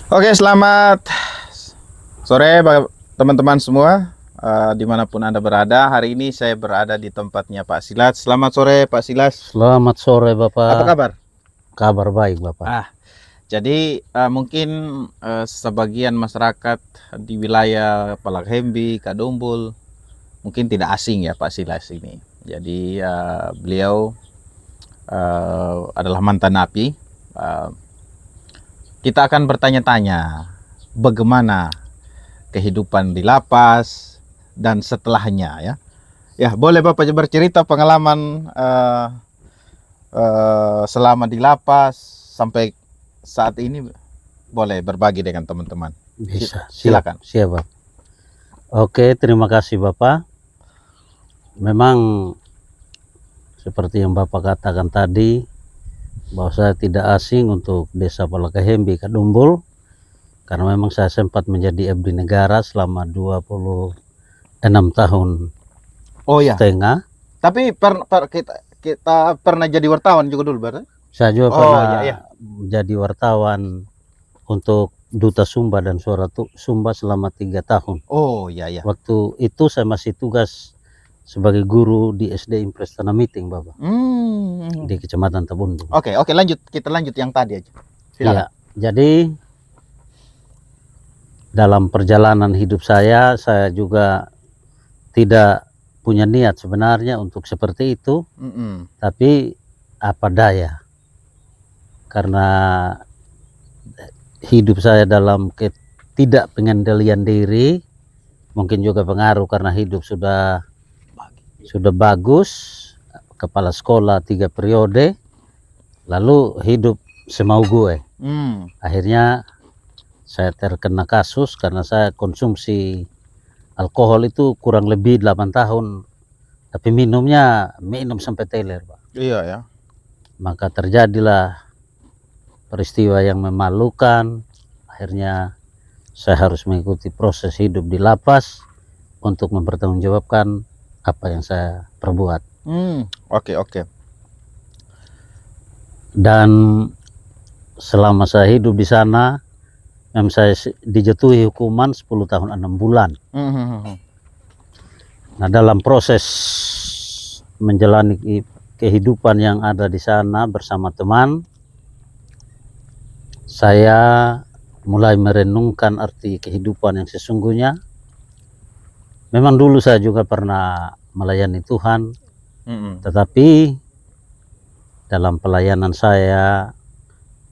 Oke, selamat sore teman-teman semua, dimanapun Anda berada. Hari ini saya berada di tempatnya Pak Silas. Selamat sore Pak Silas. Selamat sore Apa Bapak. kabar? Kabar baik Bapak. Jadi mungkin sebagian masyarakat di wilayah Palakhembi, Kadumbul mungkin tidak asing ya Pak Silas ini. Jadi beliau adalah mantan napi. Kita akan bertanya-tanya bagaimana kehidupan di lapas dan setelahnya ya. Ya, boleh Bapak bercerita pengalaman selama di lapas sampai saat ini, boleh berbagi dengan teman-teman. Bisa. Silakan. Siap Bapak. Oke, terima kasih Bapak. Memang seperti yang Bapak katakan tadi, bahwa saya tidak asing untuk desa Palakhembi, Kadumbul, karena memang saya sempat menjadi abdi negara selama 26 tahun Oh ya. setengah. Tapi kita pernah jadi wartawan juga dulu, berarti? Saya juga Oh, pernah iya. jadi wartawan untuk Duta Sumba dan Suara Sumba selama 3 tahun. Oh ya. Waktu itu saya masih tugas sebagai guru di SD Impres Tanah Miting Bapak, di Kecamatan Tabundung. Oke, lanjut. Kita lanjut yang tadi aja. Silakan. Iya, jadi dalam perjalanan hidup saya juga tidak punya niat sebenarnya untuk seperti itu, tapi apa daya, karena hidup saya dalam ketidakpengendalian diri, mungkin juga pengaruh karena hidup sudah bagus, kepala sekolah 3 periode, lalu hidup semau gue. Akhirnya saya terkena kasus karena saya konsumsi alkohol itu kurang lebih 8 tahun, tapi minum sampai teler Pak. Iya ya. Maka terjadilah peristiwa yang memalukan. Akhirnya saya harus mengikuti proses hidup di lapas untuk mempertanggungjawabkan apa yang saya perbuat. Oke. Dan selama saya hidup di sana, saya dijatuhi hukuman 10 tahun 6 bulan. Nah, dalam proses menjalani kehidupan yang ada di sana bersama teman, saya mulai merenungkan arti kehidupan yang sesungguhnya. Memang dulu saya juga pernah melayani Tuhan, tetapi dalam pelayanan saya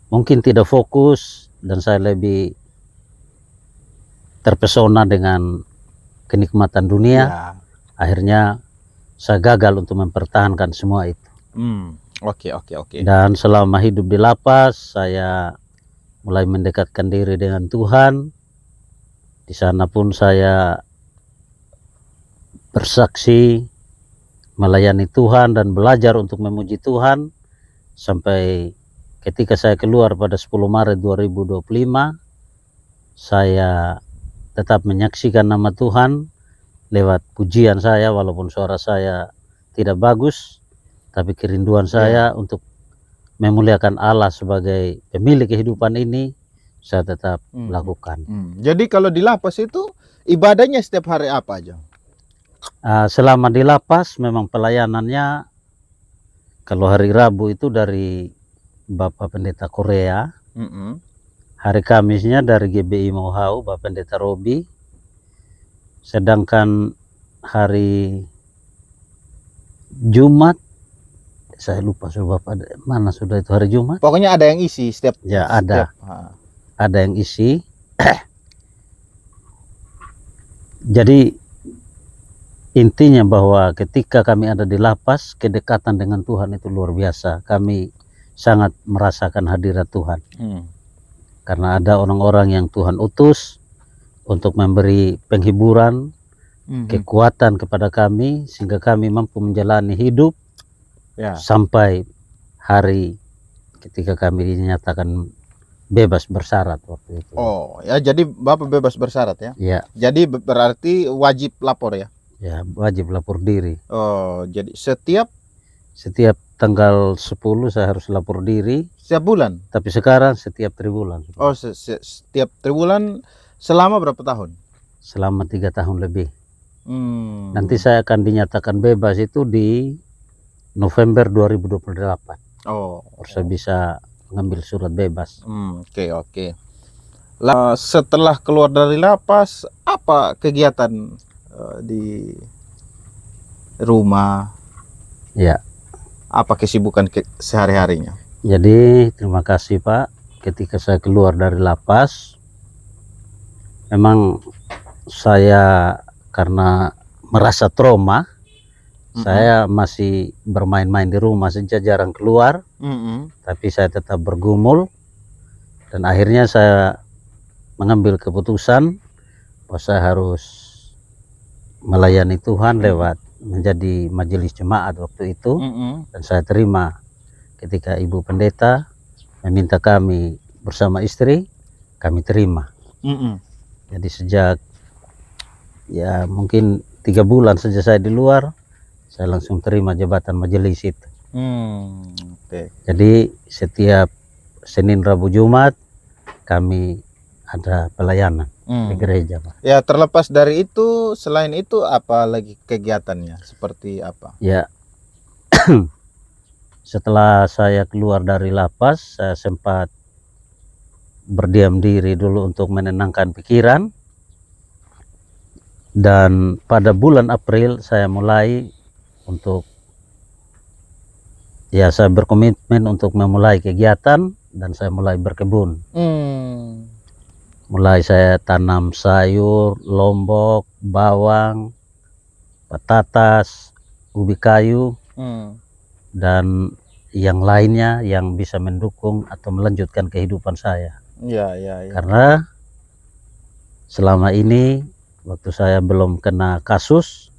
mungkin tidak fokus dan saya lebih terpesona dengan kenikmatan dunia. Ya. Akhirnya saya gagal untuk mempertahankan semua itu. Oke. Dan selama hidup di lapas, saya mulai mendekatkan diri dengan Tuhan. Di sana pun saya bersaksi melayani Tuhan dan belajar untuk memuji Tuhan sampai ketika saya keluar pada 10 Maret 2025, saya tetap menyaksikan nama Tuhan lewat pujian saya, walaupun suara saya tidak bagus, tapi kerinduan saya untuk memuliakan Allah sebagai pemilik kehidupan ini saya tetap lakukan. Jadi kalau di lapas itu ibadahnya setiap hari apa aja? Selama di lapas memang pelayanannya, kalau hari Rabu itu dari Bapak Pendeta Korea, hari Kamisnya dari GBI Mauhau Bapak Pendeta Robi, sedangkan hari Jumat saya lupa sudah Bapak mana sudah itu hari Jumat. Pokoknya ada yang isi setiap. Ya ada yang isi. Jadi intinya bahwa ketika kami ada di lapas, kedekatan dengan Tuhan itu luar biasa. Kami sangat merasakan hadirat Tuhan. Karena ada orang-orang yang Tuhan utus untuk memberi penghiburan, kekuatan kepada kami, sehingga kami mampu menjalani hidup sampai hari ketika kami dinyatakan bebas bersyarat waktu itu. Oh ya, jadi Bapak bebas bersyarat ya? Ya. Jadi berarti wajib lapor ya? Ya, wajib lapor diri. Oh, jadi setiap tanggal 10 saya harus lapor diri. Setiap bulan? Tapi sekarang setiap triwulan. Oh, setiap triwulan selama berapa tahun? Selama 3 tahun lebih. Nanti Hmm. saya akan dinyatakan bebas itu di November 2028. Oh. Saya bisa mengambil surat bebas. Oke, oke. Setelah keluar dari lapas, apa kegiatan di rumah? Ya. Apa kesibukan sehari-harinya? Jadi terima kasih Pak. Ketika saya keluar dari lapas, memang saya karena merasa trauma, saya masih bermain-main di rumah saja, jarang keluar. Tapi saya tetap bergumul, dan akhirnya saya mengambil keputusan bahwa saya harus melayani Tuhan lewat menjadi majelis jemaat waktu itu. Dan saya terima ketika Ibu Pendeta meminta kami bersama istri, kami terima. Jadi sejak ya mungkin 3 bulan saja saya di luar, saya langsung terima jabatan majelis itu. Oke. Jadi setiap Senin, Rabu, Jumat kami ada pelayanan di gereja, Pak. Ya, terlepas dari itu, selain itu apa lagi kegiatannya? Seperti apa? Ya. Setelah saya keluar dari lapas, saya sempat berdiam diri dulu untuk menenangkan pikiran. Dan pada bulan April saya mulai untuk saya berkomitmen untuk memulai kegiatan, dan saya mulai berkebun. Mulai saya tanam sayur, lombok, bawang, patatas, ubi kayu, dan yang lainnya yang bisa mendukung atau melanjutkan kehidupan saya. Ya. Karena selama ini waktu saya belum kena kasus,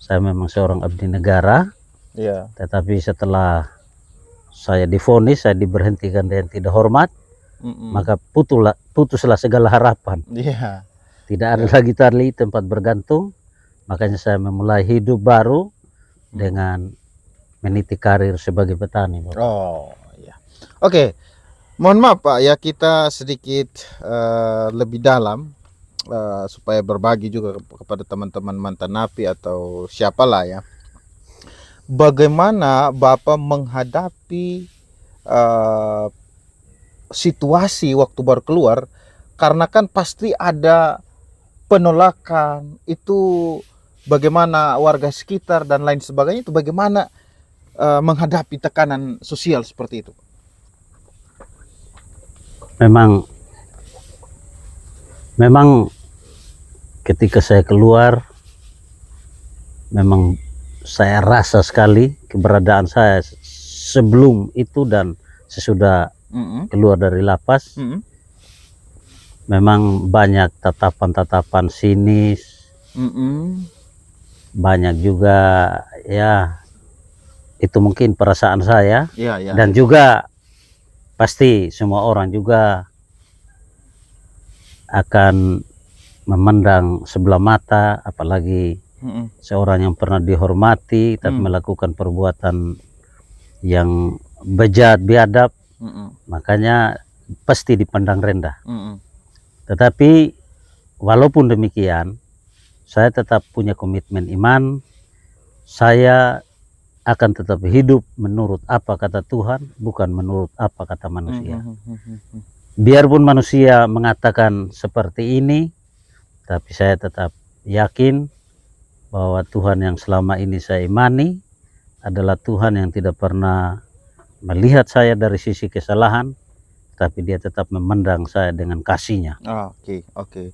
saya memang seorang abdi negara. Ya. Tetapi setelah saya divonis, saya diberhentikan dengan tidak hormat, maka putuslah segala harapan. Iya. Tidak ada lagi tali tempat bergantung. Makanya saya memulai hidup baru dengan meniti karir sebagai petani, Bapak. Oh, ya. Oke. Mohon maaf Pak ya, kita sedikit lebih dalam supaya berbagi juga kepada teman-teman mantan napi atau siapalah ya. Bagaimana Bapak menghadapi situasi waktu baru keluar, karena kan pasti ada penolakan itu, bagaimana warga sekitar dan lain sebagainya, itu bagaimana menghadapi tekanan sosial seperti itu? Memang ketika saya keluar, memang saya rasa sekali keberadaan saya sebelum itu dan sesudah keluar dari lapas. Memang banyak tatapan-tatapan sinis, banyak juga ya, itu mungkin perasaan saya. Dan juga pasti semua orang juga akan memandang sebelah mata, apalagi seorang yang pernah dihormati tapi melakukan perbuatan yang bejat, biadab, makanya pasti dipandang rendah. Tetapi walaupun demikian, saya tetap punya komitmen iman. Saya akan tetap hidup menurut apa kata Tuhan, bukan menurut apa kata manusia. Biarpun manusia mengatakan seperti ini, tapi saya tetap yakin bahwa Tuhan yang selama ini saya imani adalah Tuhan yang tidak pernah melihat saya dari sisi kesalahan, tapi dia tetap memandang saya dengan kasih-Nya. Oke.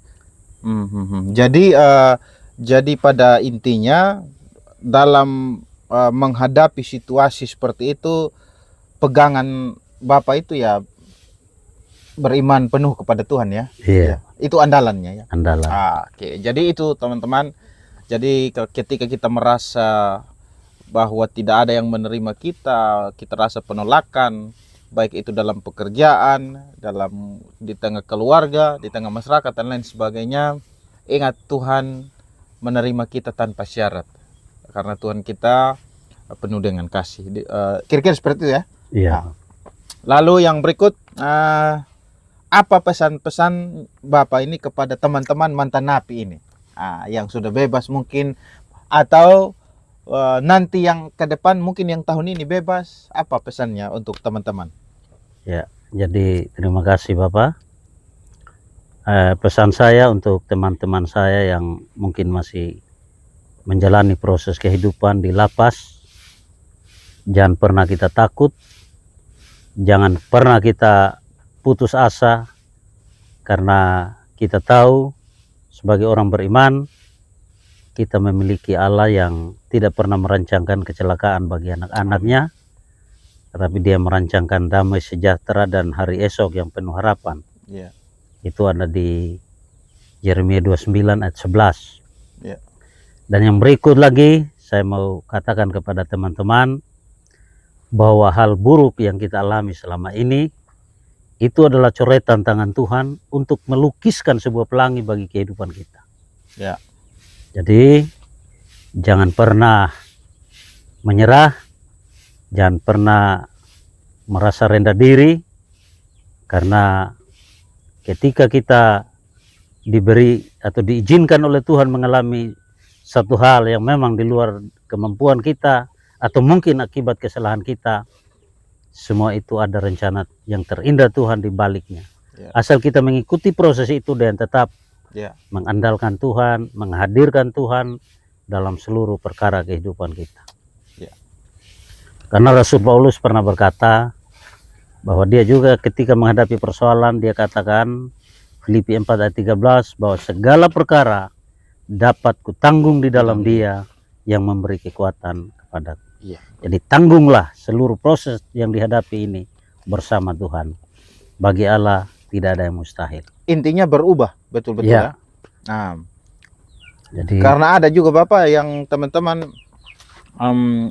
Jadi pada intinya dalam menghadapi situasi seperti itu, pegangan Bapak itu ya beriman penuh kepada Tuhan ya. Iya. Itu andalannya ya. Andalan. Oke. Jadi itu teman-teman. Jadi ketika kita merasa bahwa tidak ada yang menerima kita rasa penolakan, baik itu dalam pekerjaan, di tengah keluarga, di tengah masyarakat dan lain sebagainya, ingat Tuhan menerima kita tanpa syarat, karena Tuhan kita penuh dengan kasih. Kira-kira seperti itu ya. Iya. Lalu yang berikut, apa pesan-pesan Bapak ini kepada teman-teman mantan napi ini, yang sudah bebas mungkin, atau nanti yang ke depan mungkin yang tahun ini bebas, apa pesannya untuk teman-teman? Ya, jadi terima kasih Bapak. Pesan saya untuk teman-teman saya yang mungkin masih menjalani proses kehidupan di lapas, jangan pernah kita takut, jangan pernah kita putus asa, karena kita tahu sebagai orang beriman kita memiliki Allah yang tidak pernah merancangkan kecelakaan bagi anak-anaknya, tetapi Dia merancangkan damai sejahtera dan hari esok yang penuh harapan. Ya. Itu ada di Yeremia 29 ayat 11. Ya. Dan yang berikut lagi saya mau katakan kepada teman-teman bahwa hal buruk yang kita alami selama ini itu adalah coretan tangan Tuhan untuk melukiskan sebuah pelangi bagi kehidupan kita. Ya. Jadi jangan pernah menyerah, jangan pernah merasa rendah diri, karena ketika kita diberi atau diizinkan oleh Tuhan mengalami satu hal yang memang di luar kemampuan kita atau mungkin akibat kesalahan kita, semua itu ada rencana yang terindah Tuhan di baliknya. Ya. Asal kita mengikuti proses itu dan tetap Ya. mengandalkan Tuhan, menghadirkan Tuhan dalam seluruh perkara kehidupan kita. Ya. Karena Rasul Paulus pernah berkata bahwa dia juga ketika menghadapi persoalan, dia katakan Filipi 4 ayat 13 bahwa segala perkara dapat kutanggung di dalam Dia yang memberi kekuatan kepadaku. Iya. Jadi tanggunglah seluruh proses yang dihadapi ini bersama Tuhan. Bagi Allah tidak ada yang mustahil. Intinya berubah, betul-betul Ya. ya. Nah, Jadi karena ada juga Bapak yang teman-teman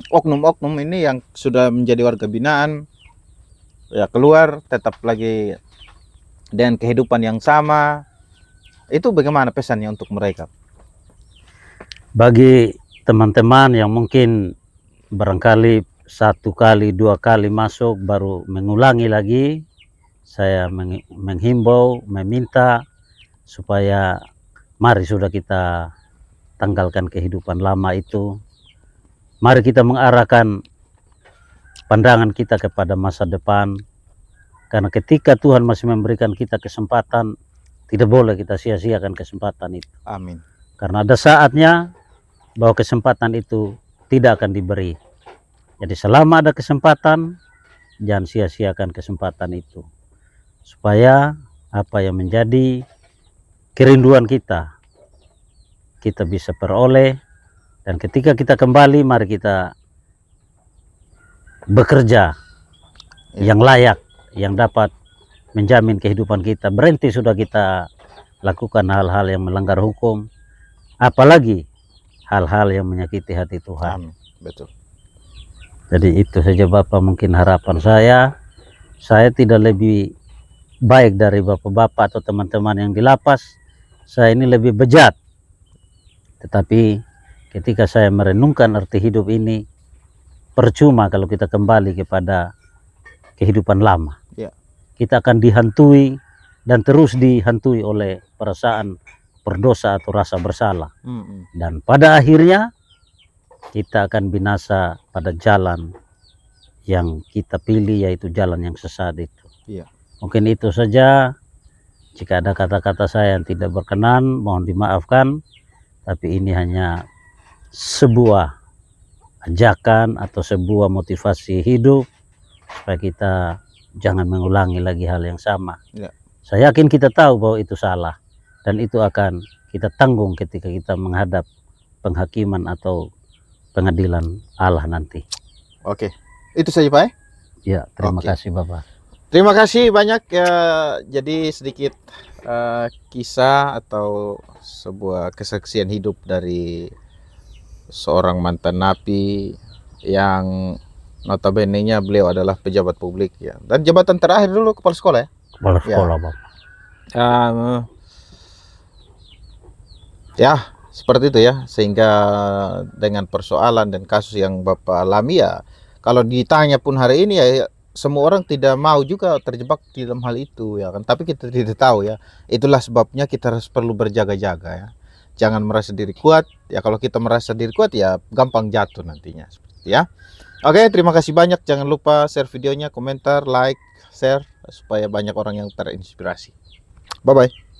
oknum-oknum ini yang sudah menjadi warga binaan, ya keluar tetap lagi dengan kehidupan yang sama. Itu bagaimana pesannya untuk mereka? bagi teman-teman yang mungkin barangkali 1 kali 2 kali masuk baru mengulangi lagi, saya menghimbau, meminta supaya mari sudah kita tanggalkan kehidupan lama itu. Mari kita mengarahkan pandangan kita kepada masa depan, karena ketika Tuhan masih memberikan kita kesempatan, tidak boleh kita sia-siakan kesempatan itu. Amin. Karena ada saatnya bahwa kesempatan itu tidak akan diberi. Jadi selama ada kesempatan, jangan sia-siakan kesempatan itu. Supaya apa yang menjadi kerinduan kita bisa peroleh. Dan ketika kita kembali, mari kita bekerja yang layak, yang dapat menjamin kehidupan kita. Berhenti sudah kita lakukan hal-hal yang melanggar hukum, apalagi hal-hal yang menyakiti hati Tuhan. Amin. Betul. Jadi itu saja Bapak mungkin harapan saya. Saya tidak lebih baik dari Bapak-Bapak atau teman-teman yang di lapas. Saya ini lebih bejat. Tetapi ketika saya merenungkan arti hidup ini, percuma kalau kita kembali kepada kehidupan lama. Ya. Kita akan dihantui dan terus dihantui oleh perasaan berdosa atau rasa bersalah. Dan pada akhirnya kita akan binasa pada jalan yang kita pilih, yaitu jalan yang sesat itu. Iya. Mungkin itu saja. Jika ada kata-kata saya yang tidak berkenan, mohon dimaafkan. Tapi ini hanya sebuah ajakan atau sebuah motivasi hidup supaya kita jangan mengulangi lagi hal yang sama. Ya. Saya yakin kita tahu bahwa itu salah, dan itu akan kita tanggung ketika kita menghadap penghakiman atau pengadilan Allah nanti. Oke, itu saja Pak. Ya, terima Oke. kasih Bapak. Terima kasih banyak ya. Jadi sedikit kisah atau sebuah kesaksian hidup dari seorang mantan napi yang notabene-nya beliau adalah pejabat publik ya. Dan jabatan terakhir dulu kepala sekolah ya. Kepala Ya. sekolah Bapak. Ya, seperti itu ya. Sehingga dengan persoalan dan kasus yang Bapak alami ya, kalau ditanya pun hari ini ya semua orang tidak mau juga terjebak di dalam hal itu ya kan, tapi kita tidak tahu ya. Itulah sebabnya kita harus perlu berjaga-jaga ya. Jangan merasa diri kuat ya. Kalau kita merasa diri kuat ya gampang jatuh nantinya seperti ya. Oke, terima kasih banyak. Jangan lupa share videonya, komentar, like, share supaya banyak orang yang terinspirasi. Bye bye.